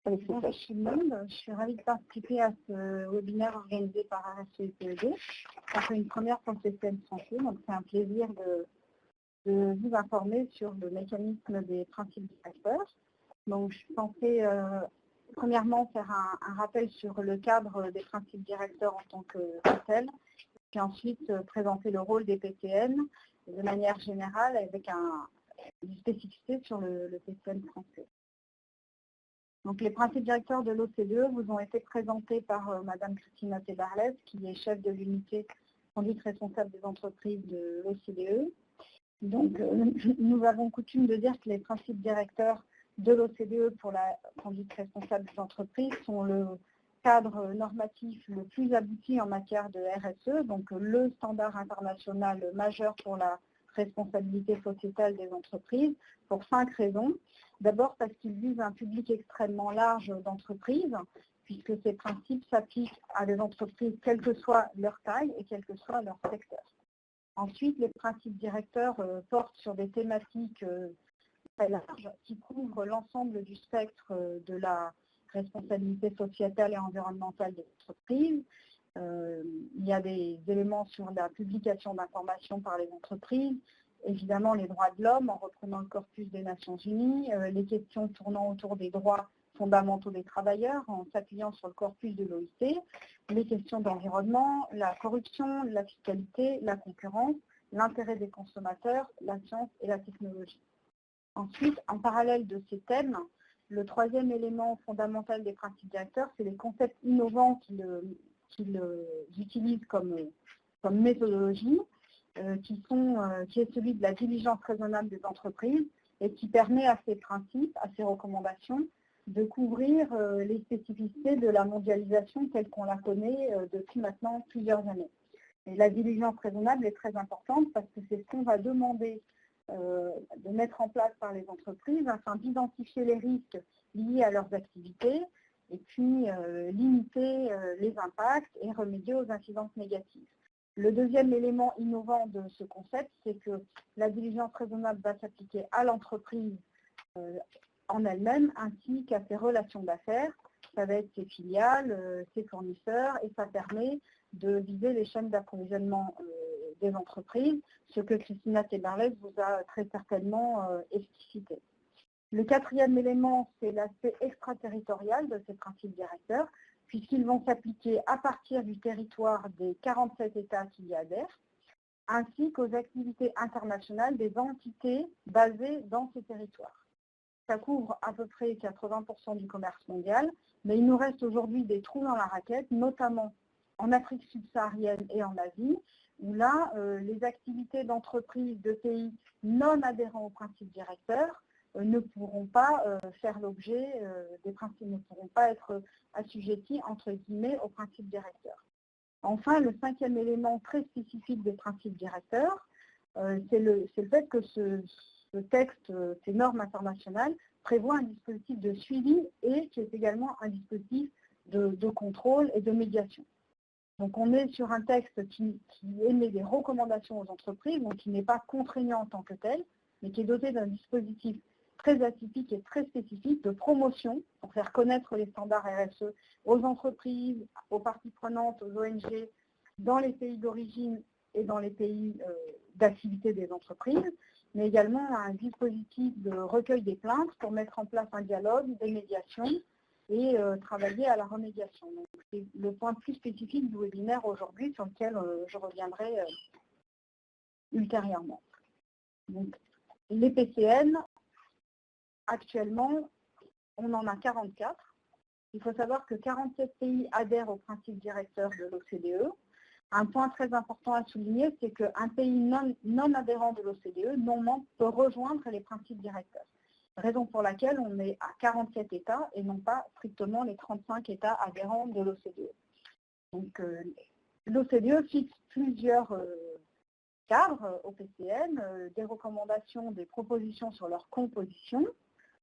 Bonjour tout le monde, je suis ravie de participer à ce webinaire organisé par RSE-PED. Ça fait une première pour le CCN français, donc c'est un plaisir de vous informer sur le mécanisme des principes directeurs. Donc je suis censée premièrement faire un rappel sur le cadre des principes directeurs en tant que tel, puis ensuite présenter le rôle des PCN de manière générale avec une spécificité sur le PCN français. Donc, les principes directeurs de l'OCDE vous ont été présentés par Madame Christina Tebarles, qui est chef de l'unité conduite responsable des entreprises de l'OCDE. Donc, nous avons coutume de dire que les principes directeurs de l'OCDE pour la conduite responsable des entreprises sont le cadre normatif le plus abouti en matière de RSE, donc le standard international majeur pour la responsabilité sociétale des entreprises, pour 5 raisons. D'abord parce qu'ils visent un public extrêmement large d'entreprises, puisque ces principes s'appliquent à des entreprises quelle que soit leur taille et quel que soit leur secteur. Ensuite, les principes directeurs portent sur des thématiques très larges qui couvrent l'ensemble du spectre de la responsabilité sociétale et environnementale des entreprises. Il y a des éléments sur la publication d'informations par les entreprises, évidemment les droits de l'homme en reprenant le corpus des Nations Unies, les questions tournant autour des droits fondamentaux des travailleurs en s'appuyant sur le corpus de l'OIT, les questions d'environnement, la corruption, la fiscalité, la concurrence, l'intérêt des consommateurs, la science et la technologie. Ensuite, en parallèle de ces thèmes, le troisième élément fondamental des principes directeurs, c'est les concepts innovants qu'ils utilisent comme méthodologie, qui est celui de la diligence raisonnable des entreprises et qui permet à ces principes, à ces recommandations, de couvrir les spécificités de la mondialisation telle qu'on la connaît depuis maintenant plusieurs années. Et la diligence raisonnable est très importante parce que c'est ce qu'on va demander de mettre en place par les entreprises afin d'identifier les risques liés à leurs activités et puis limiter les impacts et remédier aux incidences négatives. Le deuxième élément innovant de ce concept, c'est que la diligence raisonnable va s'appliquer à l'entreprise en elle-même ainsi qu'à ses relations d'affaires. Ça va être ses filiales, ses fournisseurs et ça permet de viser les chaînes d'approvisionnement des entreprises, ce que Christina Tebarles vous a très certainement explicité. Le quatrième élément, c'est l'aspect extraterritorial de ces principes directeurs, puisqu'ils vont s'appliquer à partir du territoire des 47 États qui y adhèrent, ainsi qu'aux activités internationales des entités basées dans ces territoires. Ça couvre à peu près 80% du commerce mondial, mais il nous reste aujourd'hui des trous dans la raquette, notamment en Afrique subsaharienne et en Asie, où là, les activités d'entreprises de pays non adhérents aux principes directeurs ne pourront pas faire l'objet des principes, ne pourront pas être assujettis, entre guillemets, aux principes directeurs. Enfin, le cinquième élément très spécifique des principes directeurs, c'est le fait que ce texte, ces normes internationales, prévoient un dispositif de suivi et qui est également un dispositif de contrôle et de médiation. Donc on est sur un texte qui émet des recommandations aux entreprises, donc qui n'est pas contraignant en tant que tel, mais qui est doté d'un dispositif très atypique et très spécifique de promotion pour faire connaître les standards RSE aux entreprises, aux parties prenantes, aux ONG, dans les pays d'origine et dans les pays d'activité des entreprises, mais également un dispositif de recueil des plaintes pour mettre en place un dialogue, des médiations et travailler à la remédiation. C'est le point plus spécifique du webinaire aujourd'hui sur lequel je reviendrai ultérieurement. Donc, les PCN, actuellement, on en a 44. Il faut savoir que 47 pays adhèrent aux principes directeurs de l'OCDE. Un point très important à souligner, c'est qu'un pays non adhérent de l'OCDE, non membre, peut rejoindre les principes directeurs. Raison pour laquelle on est à 47 États et non pas strictement les 35 États adhérents de l'OCDE. Donc l'OCDE fixe plusieurs cadres au PCN, des recommandations, des propositions sur leur composition.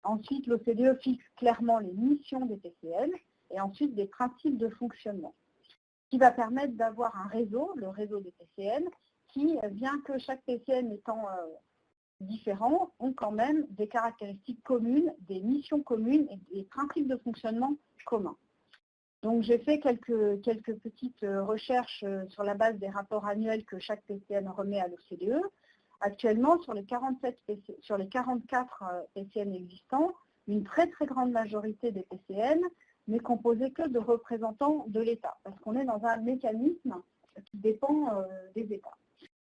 Ensuite, l'OCDE fixe clairement les missions des PCN et ensuite des principes de fonctionnement, qui va permettre d'avoir un réseau, le réseau des PCN, qui, bien que chaque PCN étant différents ont quand même des caractéristiques communes, des missions communes et des principes de fonctionnement communs. Donc j'ai fait quelques petites recherches sur la base des rapports annuels que chaque PCN remet à l'OCDE. Actuellement, sur les 44 PCN existants, une très très grande majorité des PCN n'est composée que de représentants de l'État, parce qu'on est dans un mécanisme qui dépend des États.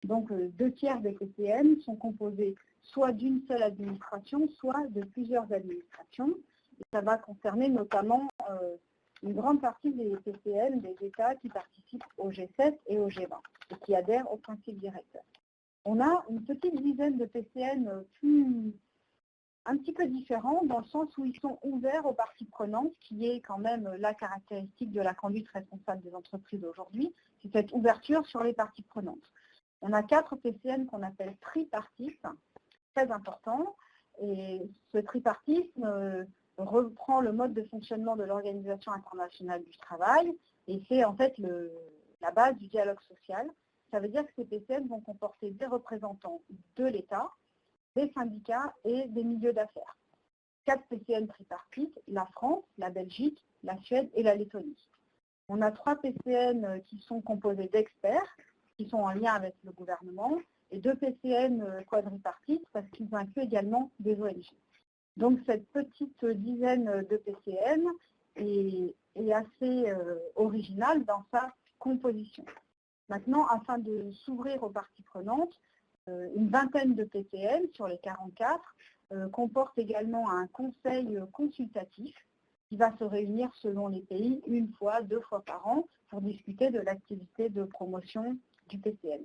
Donc 2/3 des PCN sont composés soit d'une seule administration, soit de plusieurs administrations. Et ça va concerner notamment une grande partie des PCN des États qui participent au G7 et au G20 et qui adhèrent au principe directeur. On a une petite dizaine de PCN un petit peu différents dans le sens où ils sont ouverts aux parties prenantes, qui est quand même la caractéristique de la conduite responsable des entreprises aujourd'hui, c'est cette ouverture sur les parties prenantes. On a 4 PCN qu'on appelle tripartistes, très important, et ce tripartisme reprend le mode de fonctionnement de l'Organisation internationale du travail, et c'est en fait la base du dialogue social. Ça veut dire que ces PCN vont comporter des représentants de l'État, des syndicats et des milieux d'affaires. 4 PCN tripartites, la France, la Belgique, la Suède et la Lettonie. On a 3 PCN qui sont composés d'experts, qui sont en lien avec le gouvernement, et 2 PCN quadripartites parce qu'ils incluent également des ONG. Donc cette petite dizaine de PCN est assez originale dans sa composition. Maintenant, afin de s'ouvrir aux parties prenantes, une vingtaine de PCN sur les 44 comportent également un conseil consultatif qui va se réunir selon les pays 1 fois, 2 fois par an pour discuter de l'activité de promotion du PCN.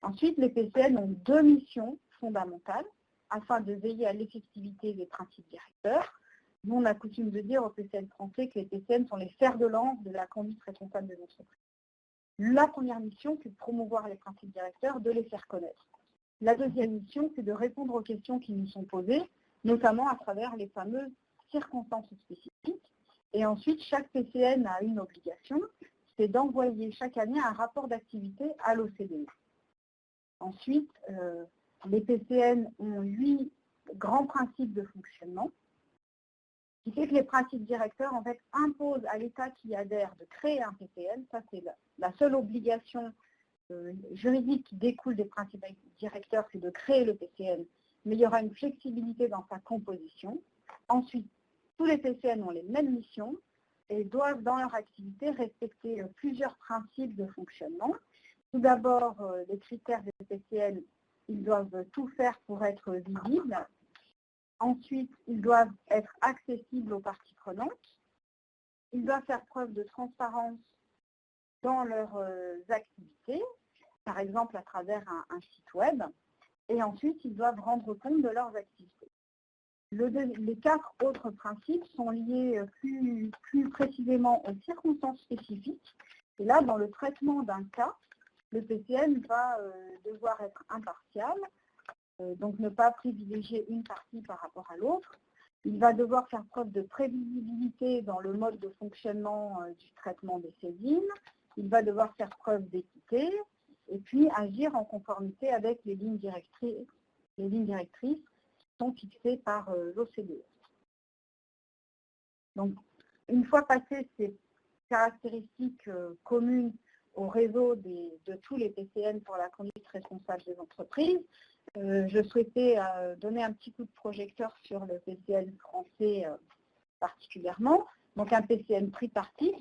Ensuite, les PCN ont 2 missions fondamentales afin de veiller à l'effectivité des principes directeurs. Nous, on a coutume de dire aux PCN français que les PCN sont les fers de lance de la conduite responsable des entreprises. La première mission, c'est de promouvoir les principes directeurs, de les faire connaître. La deuxième mission, c'est de répondre aux questions qui nous sont posées, notamment à travers les fameuses circonstances spécifiques. Et ensuite, chaque PCN a une obligation, c'est d'envoyer chaque année un rapport d'activité à l'OCDE. Ensuite, les PCN ont 8 grands principes de fonctionnement, qui fait que les principes directeurs en fait, imposent à l'État qui adhère de créer un PCN. Ça, c'est la seule obligation juridique qui découle des principes directeurs, c'est de créer le PCN, mais il y aura une flexibilité dans sa composition. Ensuite, tous les PCN ont les mêmes missions et doivent, dans leur activité, respecter plusieurs principes de fonctionnement. Tout d'abord, les critères des PCN, ils doivent tout faire pour être visibles. Ensuite, ils doivent être accessibles aux parties prenantes. Ils doivent faire preuve de transparence dans leurs activités, par exemple à travers un site web. Et ensuite, ils doivent rendre compte de leurs activités. Les 4 autres principes sont liés plus précisément aux circonstances spécifiques. Et là, dans le traitement d'un cas, le PCN va devoir être impartial, donc ne pas privilégier une partie par rapport à l'autre. Il va devoir faire preuve de prévisibilité dans le mode de fonctionnement du traitement des saisines. Il va devoir faire preuve d'équité et puis agir en conformité avec les lignes directrices qui sont fixées par l'OCDE. Donc, une fois passées ces caractéristiques communes au réseau de tous les PCN pour la conduite responsable des entreprises, je souhaitais donner un petit coup de projecteur sur le PCN français particulièrement, donc un PCN tripartite,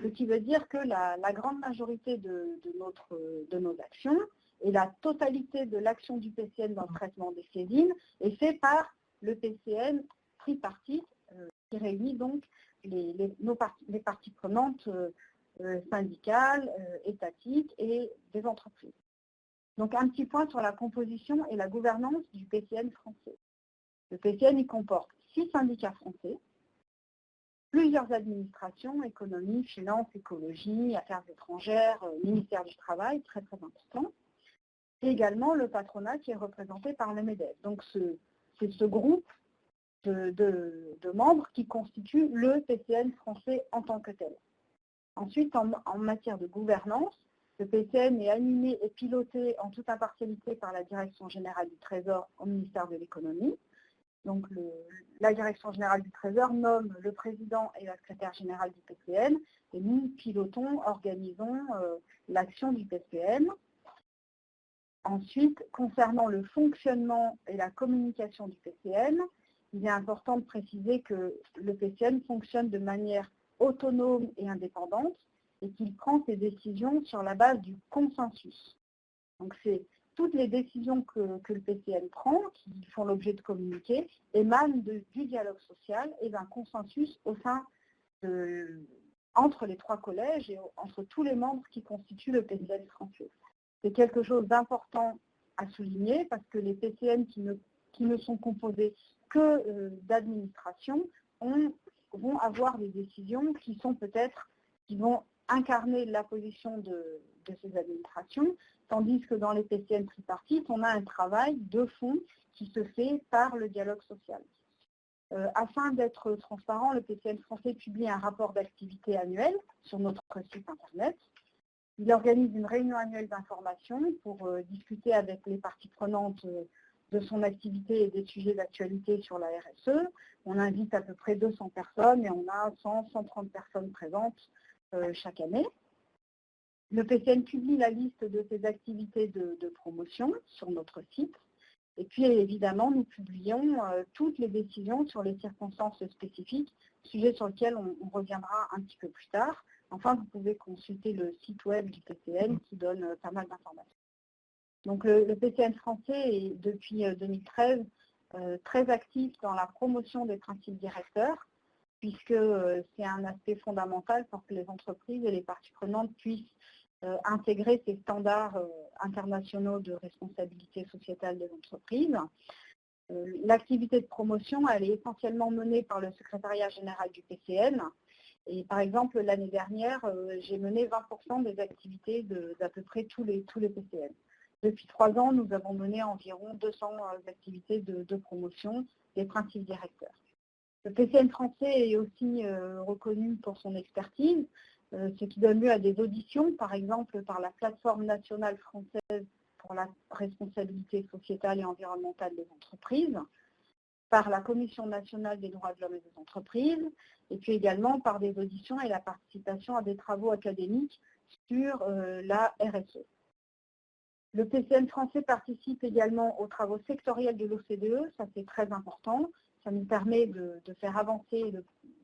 ce qui veut dire que la grande majorité de nos actions et la totalité de l'action du PCN dans le traitement des saisines est fait par le PCN tripartite qui réunit donc les parties prenantes syndicales, étatiques et des entreprises. Donc un petit point sur la composition et la gouvernance du PCN français. Le PCN il comporte 6 syndicats français, plusieurs administrations, économie, finance, écologie, affaires étrangères, ministère du Travail, très très important, et également le patronat qui est représenté par le MEDEF. Donc c'est ce groupe de membres qui constitue le PCN français en tant que tel. Ensuite, en matière de gouvernance, Le PCN est animé et piloté en toute impartialité par la Direction générale du Trésor au ministère de l'Économie. Donc la Direction générale du Trésor nomme le président et la secrétaire générale du PCN et nous pilotons, organisons l'action du PCN. Ensuite, concernant le fonctionnement et la communication du PCN, il est important de préciser que le PCN fonctionne de manière autonome et indépendante et qu'il prend ses décisions sur la base du consensus. Donc c'est toutes les décisions que le PCN prend, qui font l'objet de communiqués, émanent du dialogue social et d'un consensus au sein entre les 3 collèges et entre tous les membres qui constituent le PCN français. C'est quelque chose d'important à souligner parce que les PCN qui ne sont composés que d'administration vont avoir des décisions qui vont incarner la position de ces administrations, tandis que dans les PCN tripartites, on a un travail de fond qui se fait par le dialogue social. Afin d'être transparent, le PCN français publie un rapport d'activité annuel sur notre site internet. Il organise une réunion annuelle d'information pour discuter avec les parties prenantes de son activité et des sujets d'actualité sur la RSE. On invite à peu près 200 personnes et on a 100-130 personnes présentes chaque année. Le PCN publie la liste de ses activités de promotion sur notre site. Et puis évidemment, nous publions toutes les décisions sur les circonstances spécifiques, sujet sur lequel on reviendra un petit peu plus tard. Enfin, vous pouvez consulter le site web du PCN qui donne pas mal d'informations. Donc le PCN français est depuis 2013 très actif dans la promotion des principes directeurs, puisque c'est un aspect fondamental pour que les entreprises et les parties prenantes puissent intégrer ces standards internationaux de responsabilité sociétale des entreprises. L'activité de promotion, elle est essentiellement menée par le secrétariat général du PCN. Et par exemple, l'année dernière, j'ai mené 20% des activités d'à peu près tous les PCN. Depuis 3 ans, nous avons mené environ 200 activités de promotion des principes directeurs. Le PCN français est aussi reconnu pour son expertise, ce qui donne lieu à des auditions, par exemple par la plateforme nationale française pour la responsabilité sociétale et environnementale des entreprises, par la Commission nationale des droits de l'homme et des entreprises, et puis également par des auditions et la participation à des travaux académiques sur la RSE. Le PCN français participe également aux travaux sectoriels de l'OCDE, ça c'est très important, ça nous permet de faire avancer,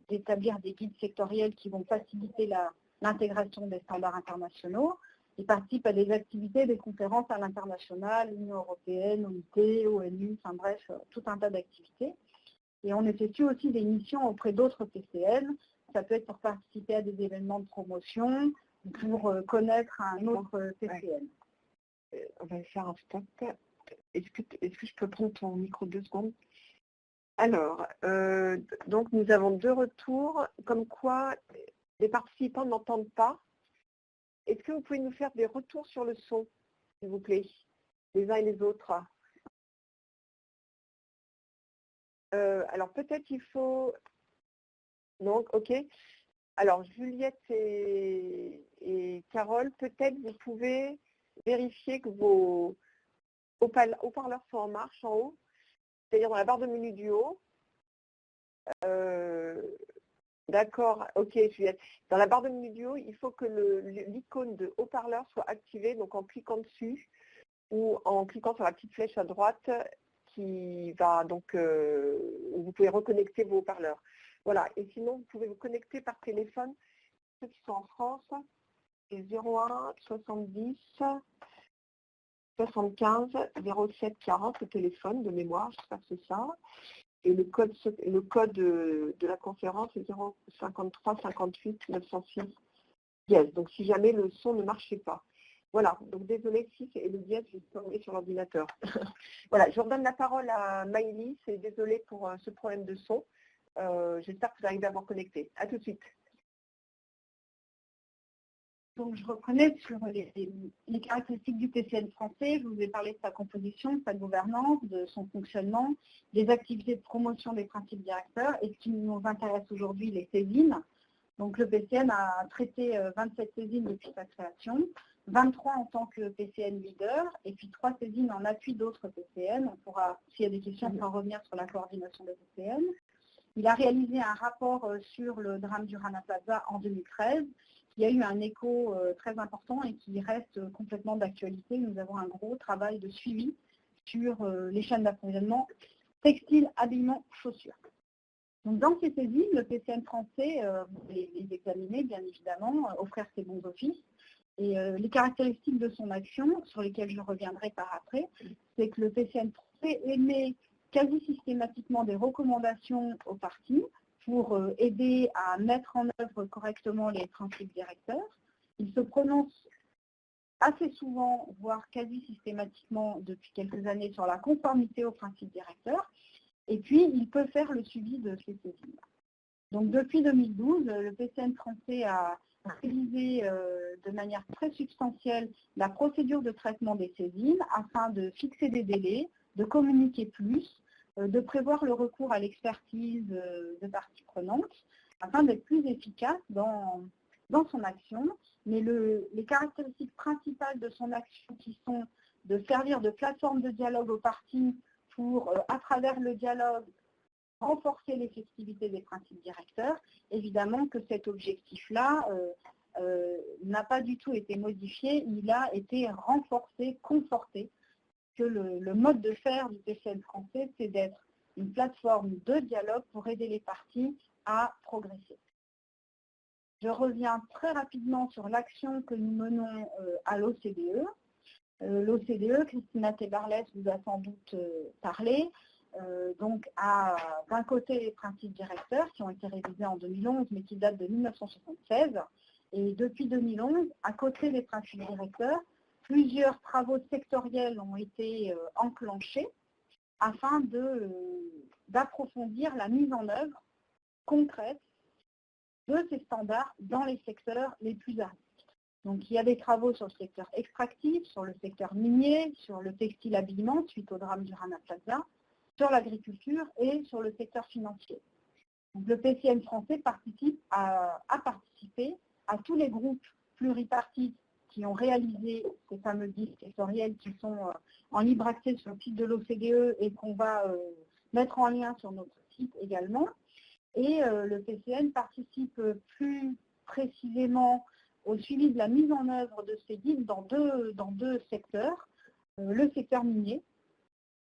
d'établir des guides sectoriels qui vont faciliter l'intégration des standards internationaux. Il participe à des activités, des conférences à l'international, Union européenne, OIT, ONU, enfin bref, tout un tas d'activités. Et on effectue aussi des missions auprès d'autres PCN. Ça peut être pour participer à des événements de promotion, pour connaître un autre PCN. On va faire un stop. Est-ce que je peux prendre ton micro 2 secondes? Alors, donc nous avons 2 retours, comme quoi les participants n'entendent pas. Est-ce que vous pouvez nous faire des retours sur le son, s'il vous plaît, les uns et les autres? Alors peut-être il faut... Non, ok. Alors Juliette et Carole, peut-être vous pouvez vérifier que vos haut-parleurs sont en marche en haut, c'est-à-dire dans la barre de menu du haut. D'accord, ok Juliette. Dans la barre de menu du haut, il faut que l'icône de haut-parleur soit activée, donc en cliquant dessus ou en cliquant sur la petite flèche à droite qui va donc, vous pouvez reconnecter vos haut-parleurs. Voilà, et sinon vous pouvez vous connecter par téléphone, ceux qui sont en France, c'est 01 70 75 07 40, le téléphone de mémoire, j'espère que c'est ça. Et le code de la conférence est 053 58 906 dièse. Donc si jamais le son ne marchait pas. Voilà, donc désolé si c'est le dièse, je vais tomber sur l'ordinateur. Voilà, je redonne la parole à Maëlys et désolé pour ce problème de son. J'espère que vous arrivez à vous connecter. À tout de suite. Donc je reprenais sur les caractéristiques du PCN français. Je vous ai parlé de sa composition, de sa gouvernance, de son fonctionnement, des activités de promotion des principes directeurs et ce qui nous intéresse aujourd'hui, les saisines. Donc le PCN a traité 27 saisines depuis sa création, 23 en tant que PCN leader, et puis 3 saisines en appui d'autres PCN. On pourra, s'il y a des questions, on pourra revenir sur la coordination des PCN. Il a réalisé un rapport sur le drame du Rana Plaza en 2013, qui a eu un écho très important et qui reste complètement d'actualité. Nous avons un gros travail de suivi sur les chaînes d'approvisionnement textile, habillement, chaussures. Donc, dans ces saisines, le PCN français les examinait, bien évidemment, offrir ses bons offices. Et les caractéristiques de son action, sur lesquelles je reviendrai par après, c'est que le PCN français émet quasi systématiquement des recommandations aux parties pour aider à mettre en œuvre correctement les principes directeurs. Il se prononce assez souvent, voire quasi systématiquement depuis quelques années, sur la conformité aux principes directeurs. Et puis, il peut faire le suivi de ces saisines. Donc, depuis 2012, le PCN français a révisé de manière très substantielle la procédure de traitement des saisines afin de fixer des délais, de communiquer plus, de prévoir le recours à l'expertise de parties prenantes, afin d'être plus efficace dans son action. Mais les caractéristiques principales de son action, qui sont de servir de plateforme de dialogue aux parties pour, à travers le dialogue, renforcer l'effectivité des principes directeurs, évidemment que cet objectif-là n'a pas du tout été modifié, il a été renforcé, conforté, que le mode de faire du PCN français, c'est d'être une plateforme de dialogue pour aider les parties à progresser. Je reviens très rapidement sur l'action que nous menons à l'OCDE. L'OCDE, Christina Tebarles vous a sans doute parlé, donc a d'un côté les principes directeurs qui ont été révisés en 2011 mais qui datent de 1976, et depuis 2011, à côté des principes directeurs, plusieurs travaux sectoriels ont été enclenchés afin d'approfondir la mise en œuvre concrète de ces standards dans les secteurs les plus à risque. Donc il y a des travaux sur le secteur extractif, sur le secteur minier, sur le textile habillement suite au drame du Rana Plaza, sur l'agriculture et sur le secteur financier. Donc, le PCN français a participé à tous les groupes pluripartites qui ont réalisé ces fameux guides sectoriels qui sont en libre accès sur le site de l'OCDE et qu'on va mettre en lien sur notre site également. Et le PCN participe plus précisément au suivi de la mise en œuvre de ces guides dans deux secteurs. Le secteur minier,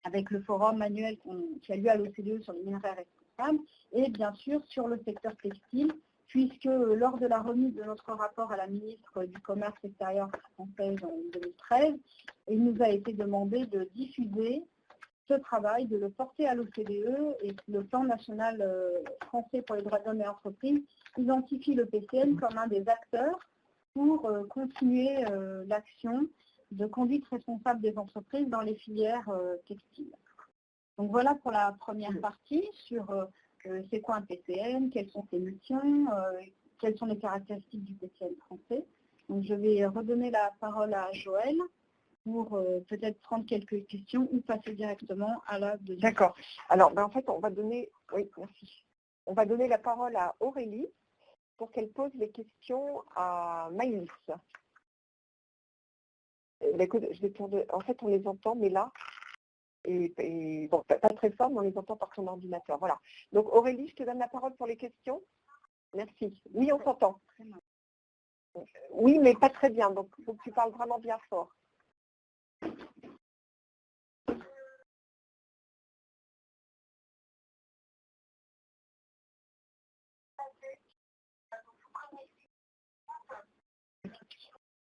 avec le forum annuel qui a lieu à l'OCDE sur les minerais responsables, et bien sûr sur le secteur textile, puisque lors de la remise de notre rapport à la ministre du Commerce extérieur française en 2013, il nous a été demandé de diffuser ce travail, de le porter à l'OCDE, et le plan national français pour les droits de l'homme et entreprises identifie le PCN comme un des acteurs pour continuer l'action de conduite responsable des entreprises dans les filières textiles. Donc voilà pour la première partie sur c'est quoi un PCN, quelles sont ses missions, quelles sont les caractéristiques du PCN français. Donc je vais redonner la parole à Joël pour peut-être prendre quelques questions ou passer directement à la deuxième. D'accord. Alors en fait on va donner, oui merci, on va donner la parole à Aurélie pour qu'elle pose les questions à Maïlis. Écoute, en fait, on les entend, mais là, et bon, pas très fort, mais on les entend par son ordinateur. Voilà. Donc, Aurélie, je te donne la parole pour les questions. Merci. Oui, on s'entend. Oui, mais pas très bien. Donc, il faut que tu parles vraiment bien fort.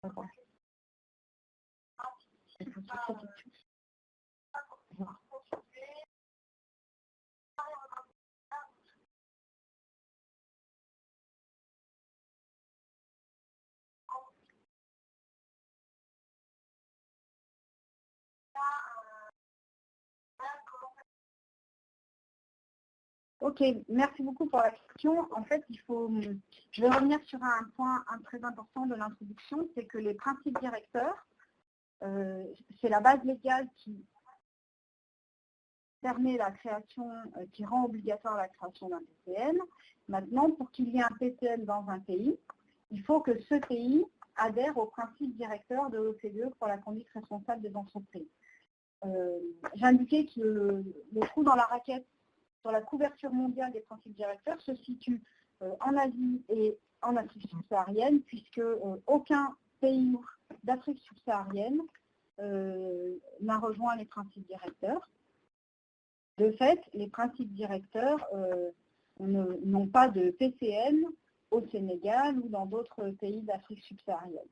D'accord. Ok, merci beaucoup pour la question. En fait, je vais revenir sur un point très important de l'introduction, c'est que les principes directeurs, c'est la base légale qui permet la création, qui rend obligatoire la création d'un PCN. Maintenant, pour qu'il y ait un PCN dans un pays, il faut que ce pays adhère aux principes directeurs de l'OCDE pour la conduite responsable des entreprises. J'ai indiqué que le trou dans la raquette sur la couverture mondiale des principes directeurs se situe en Asie et en Afrique subsaharienne, puisque aucun pays d'Afrique subsaharienne n'a rejoint les principes directeurs. De fait, les principes directeurs n'ont pas de PCN au Sénégal ou dans d'autres pays d'Afrique subsaharienne.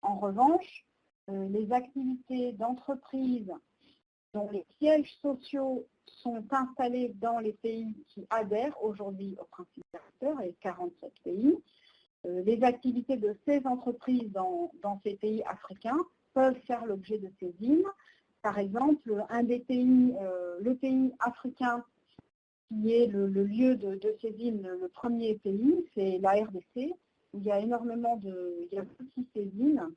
En revanche, les activités d'entreprise dont les sièges sociaux sont installés dans les pays qui adhèrent aujourd'hui aux principes directeurs, et 47 pays, les activités de ces entreprises dans ces pays africains peuvent faire l'objet de saisines. Par exemple, le pays africain qui est le lieu de saisine, le premier pays, c'est la RDC, où il y a beaucoup de saisines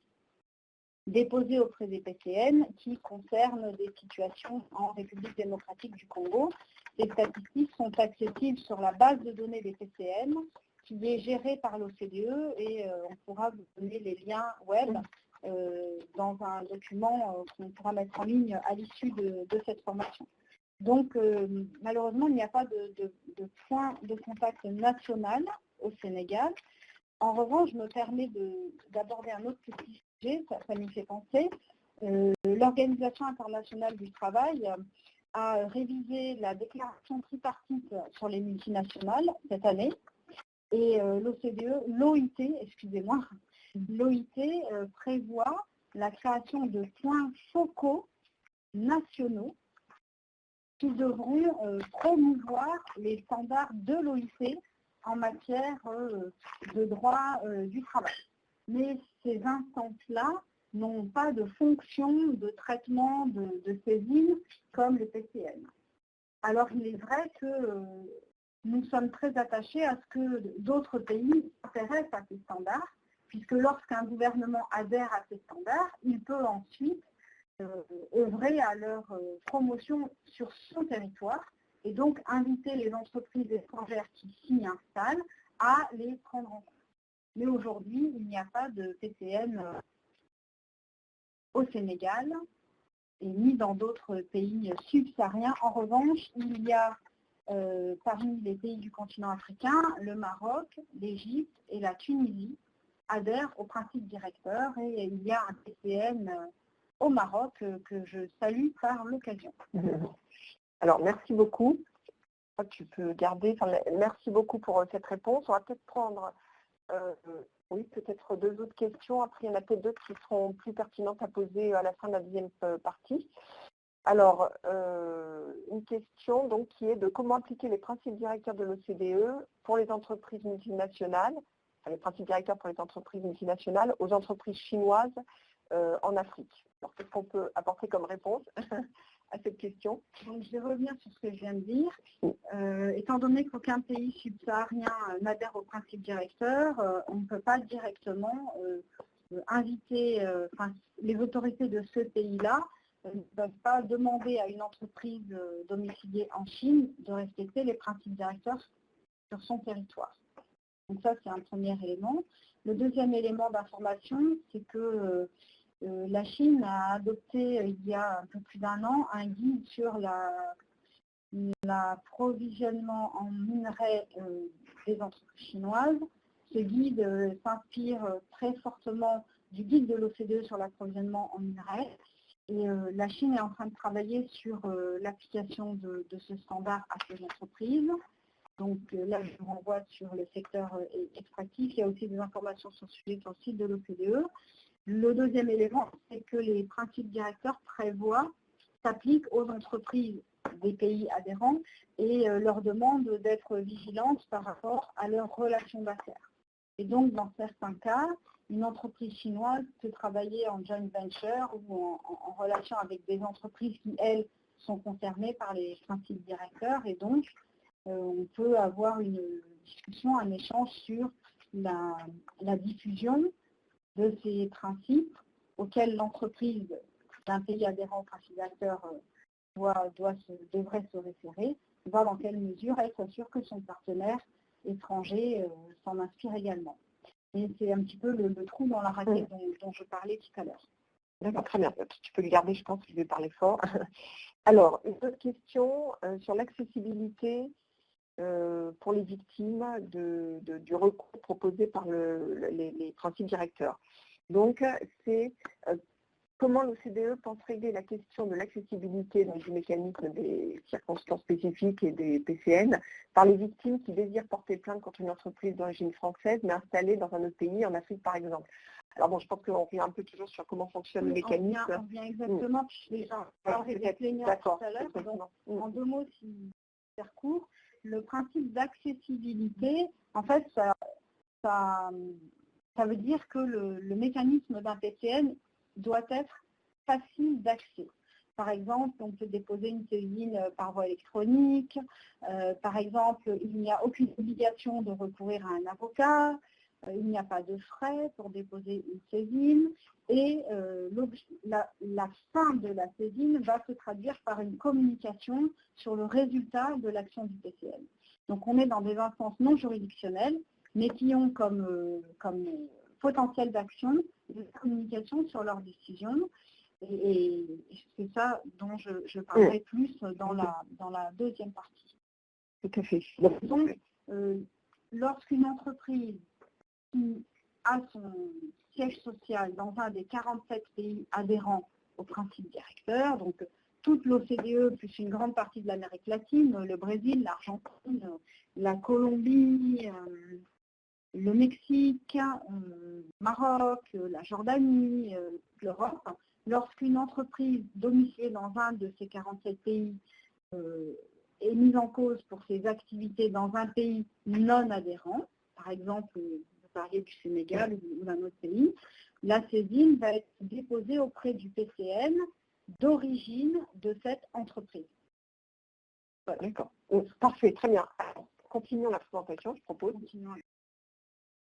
déposées auprès des PCN qui concernent des situations en République démocratique du Congo. Les statistiques sont accessibles sur la base de données des PCN qui est gérée par l'OCDE et on pourra vous donner les liens web dans un document qu'on pourra mettre en ligne à l'issue de cette formation. Donc, malheureusement, il n'y a pas de point de contact national au Sénégal. En revanche, je me permets d'aborder un autre petit sujet, ça m'y fait penser. L'Organisation internationale du travail a révisé la déclaration tripartite sur les multinationales cette année. Et l'OIT prévoit la création de points focaux nationaux qui devront promouvoir les standards de l'OIT en matière de droit du travail. Mais ces instances-là n'ont pas de fonction de traitement de saisine comme le PCN. Alors il est vrai que nous sommes très attachés à ce que d'autres pays s'intéressent à ces standards, puisque lorsqu'un gouvernement adhère à ces standards, il peut ensuite œuvrer à leur promotion sur son territoire et donc inviter les entreprises étrangères qui s'y installent à les prendre en compte. Mais aujourd'hui, il n'y a pas de PCN au Sénégal et ni dans d'autres pays subsahariens. En revanche, il y a parmi les pays du continent africain, le Maroc, l'Égypte et la Tunisie adhèrent aux principes directeurs et il y a un PCN au Maroc que je salue par l'occasion. Alors, merci beaucoup. Tu peux garder. Merci beaucoup pour cette réponse. On va peut-être prendre peut-être 2 autres questions. Après, il y en a peut-être d'autres qui seront plus pertinentes à poser à la fin de la deuxième partie. Alors, une question donc, qui est de comment appliquer les principes directeurs de l'OCDE pour les entreprises multinationales, les principes directeurs pour les entreprises multinationales aux entreprises chinoises en Afrique. Alors, qu'est-ce qu'on peut apporter comme réponse à cette question? Donc, je vais revenir sur ce que je viens de dire. Étant donné qu'aucun pays subsaharien n'adhère aux principes directeurs, on ne peut pas directement inviter les autorités de ce pays-là ne peuvent pas demander à une entreprise domiciliée en Chine de respecter les principes directeurs sur son territoire. Donc ça, c'est un premier élément. Le deuxième élément d'information, c'est que la Chine a adopté il y a un peu plus d'1 an un guide sur l'approvisionnement en minerais des entreprises chinoises. Ce guide s'inspire très fortement du guide de l'OCDE sur l'approvisionnement en minerais. Et la Chine est en train de travailler sur l'application de ce standard à ses entreprises. Donc là, je vous renvoie sur le secteur extractif. Il y a aussi des informations sur ce sujet sur le site de l'OCDE. Le deuxième élément, c'est que les principes directeurs s'appliquent aux entreprises des pays adhérents et leur demandent d'être vigilantes par rapport à leurs relations d'affaires. Et donc, dans certains cas, une entreprise chinoise peut travailler en joint venture ou en relation avec des entreprises qui, elles, sont concernées par les principes directeurs. Et donc, on peut avoir une discussion, un échange sur la diffusion de ces principes auxquels l'entreprise d'un pays adhérent aux principes directeurs devrait se référer, voir dans quelle mesure elle s'assure que son partenaire étrangers s'en inspirent également. Et c'est un petit peu le trou dans la raquette dont je parlais tout à l'heure. D'accord, très bien. Tu peux le garder, je pense que je vais parler fort. Alors, une autre question sur l'accessibilité pour les victimes du recours proposé par les principes directeurs. Donc, c'est comment l'OCDE pense régler la question de l'accessibilité du mécanisme des circonstances spécifiques et des PCN par les victimes qui désirent porter plainte contre une entreprise d'origine française mais installée dans un autre pays, en Afrique par exemple. Alors bon, je pense qu'on revient un peu toujours sur comment fonctionne le mécanisme. On vient exactement, des plaignants tout à l'heure. En 2 mots, si faire court, le principe d'accessibilité, en fait, ça veut dire que le mécanisme d'un PCN doit être facile d'accès. Par exemple, on peut déposer une saisine par voie électronique. Par exemple, il n'y a aucune obligation de recourir à un avocat. Il n'y a pas de frais pour déposer une saisine. Et la fin de la saisine va se traduire par une communication sur le résultat de l'action du PCN. Donc, on est dans des instances non juridictionnelles, mais qui ont comme potentiel d'action de communication sur leurs décisions. Et c'est ça dont je parlerai plus dans la deuxième partie. Tout à fait. Donc, lorsqu'une entreprise qui a son siège social dans un des 47 pays adhérents au principe directeur, donc toute l'OCDE plus une grande partie de l'Amérique latine, le Brésil, l'Argentine, la Colombie, le Mexique, Maroc, la Jordanie, l'Europe, lorsqu'une entreprise domiciliée dans un de ces 47 pays est mise en cause pour ses activités dans un pays non adhérent, par exemple, vous parliez du Sénégal ou d'un autre pays, la saisine va être déposée auprès du PCN d'origine de cette entreprise. D'accord. Parfait, très bien. Alors, continuons la présentation, je propose.